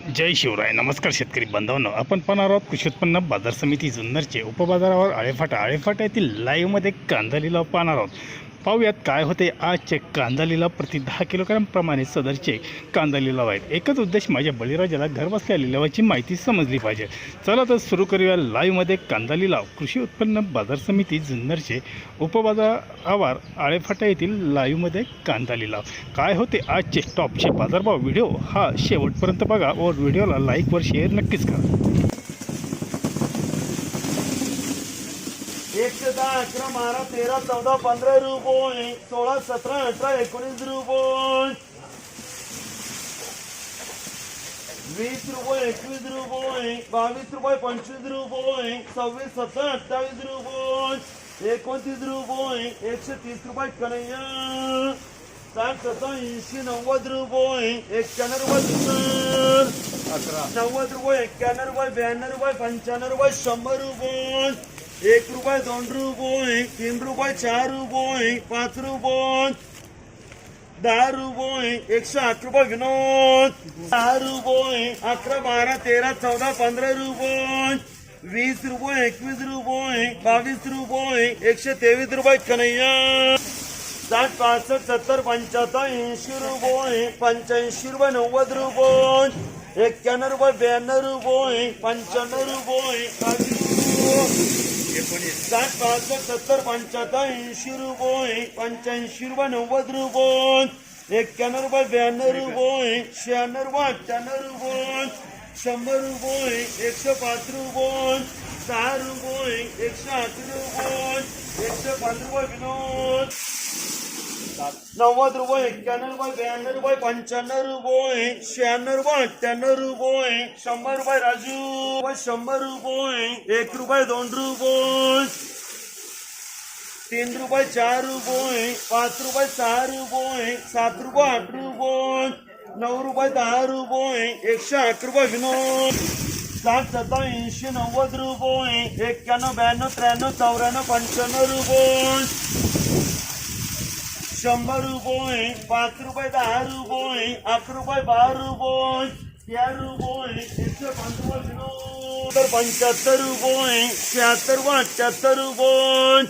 जय शिवराय. नमस्कार शेतकरी बांधवांनो, आपण पाहणार आहोत कृषी उत्पन्न बाजार समिती जुन्नरचे उपबाजारावर आळेफाटा येथील लाईव्हमध्ये कांदा लिलाव पाहणार आहोत. पाहूयात काय होते आजचे कांदा लिलाव. प्रति 10 किलोग्राम प्रमाणे सदरचे कांदा लिलाव आहेत. एकच उद्देश, माझ्या बळीराजाला घरबसल्या लिलावाची माहिती समजली पाहिजे. चला तर सुरू करूया लाईव्हमध्ये कांदा लिलाव. कृषी उत्पन्न बाजार समिती जुन्नरचे उपबाजारावर आळेफाटा येथील लाईव्हमध्ये कांदा लिलाव. काय होते आजचे टॉपचे बाजारभाव. व्हिडिओ हा शेवटपर्यंत बघा व व्हिडिओला लाईक व शेअर नक्कीच करा. 110, 11, 12, 13, 14, 15 रुपये, 16, 17, 18, 19 रुपये, 20 रुपये, 21 रुपये, 22 रुपये, 25 रुपये, 26, 27, 28 रुपये, 29 रुपये, 130 रुपये कन्हैया, 60, 70, 80, 90 रुपये, 91 रुपये, 90 रुपये, 91 रुपये, 92 रुपये, 95 रुपये, 100 रुपये, 1 रुपये, 2 रुपये, 3 रुपये, 4 रुपये, 5 रुपये, 10 रुपये, 108 रुपये विनोद, 10 रुपये, 11, 12, 13, 14, 15 रुपये, 20 रुपये, 21 रुपये, 22 रुपये, 123 रुपये कन्हैया, 60, 65, 70, 75, 80 रुपये, 85 रुपये, 90 रुपये, 91 रुपये, 92 रुपये, 95 रुपये, 60, 65, 70, 75, 80 रुपये, 85 रुपये, 90 रुपये, 91 रुपये, 92 रुपये, 96 रुपये, 98 रुपये, 100 रुपये, 105 रुपये, 6 रुपये, 108 रुपये, 105 रुपये विनोद, 90 रुपये, 91 रुपये, 92 रुपये, 95 रुपये, 96 रुपये, 98 रुपये, 100 रुपये राजू, 100 रुपये, 1 रुपये, 2 रुपये, 3 रुपये, 4 रुपये, 5 रुपये, 6 रुपये, 7 रुपये, 8 रुपये, 9 रुपये, 10 रुपये, 108 रुपये विनोद, 60, 70, 80, 90 रुपये, 91, 92, 93, 94, 95 रुपये, 100 रुपये, 5 रुपये, 10 रुपये, 11 रुपये, 12 रुपये, 13 रुपये, 105 रुपये विनोद, 75 रुपये, 76 रुपये, 78 रुपये,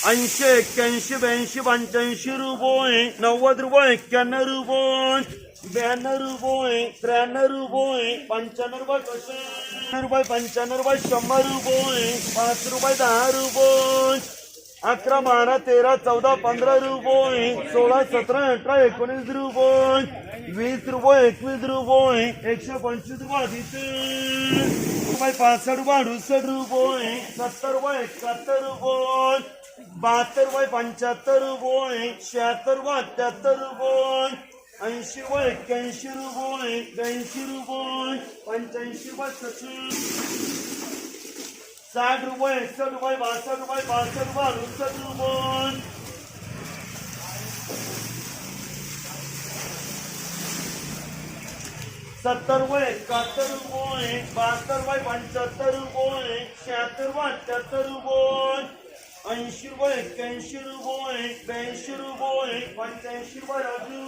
80, 81, 82, 85 रुपये, 90 रुपये, 91 रुपये, 92 रुपये, 93 रुपये, 95 रुपये, 95 रुपये, 100 रुपये, 5 रुपये, 10 रुपये, 11, 12, 13, 14, 15 रुपये, 16, 17, 18, 19 रुपये, 20 रुपये, 21 रुपये, 125 रुपये, 65 रुपये, 68 रुपये, 70 रुपये, 71 रुपये, 72 रुपये, 75 रुपये, 76 रुपये, 78 रुपये, 80 रुपये, 81 रुपये, 82 रुपये, 85 रुपये, 60 रुपये, 61 रुपये, 62 रुपये, 62 रुपये, 68 रुपये, 70 रुपये, 71 रुपये, 72 रुपये, 75 रुपये, 76 रुपये, 78 रुपये, 80 रुपये, 81 रुपये, 82 रुपये, 85 रुपये राजू.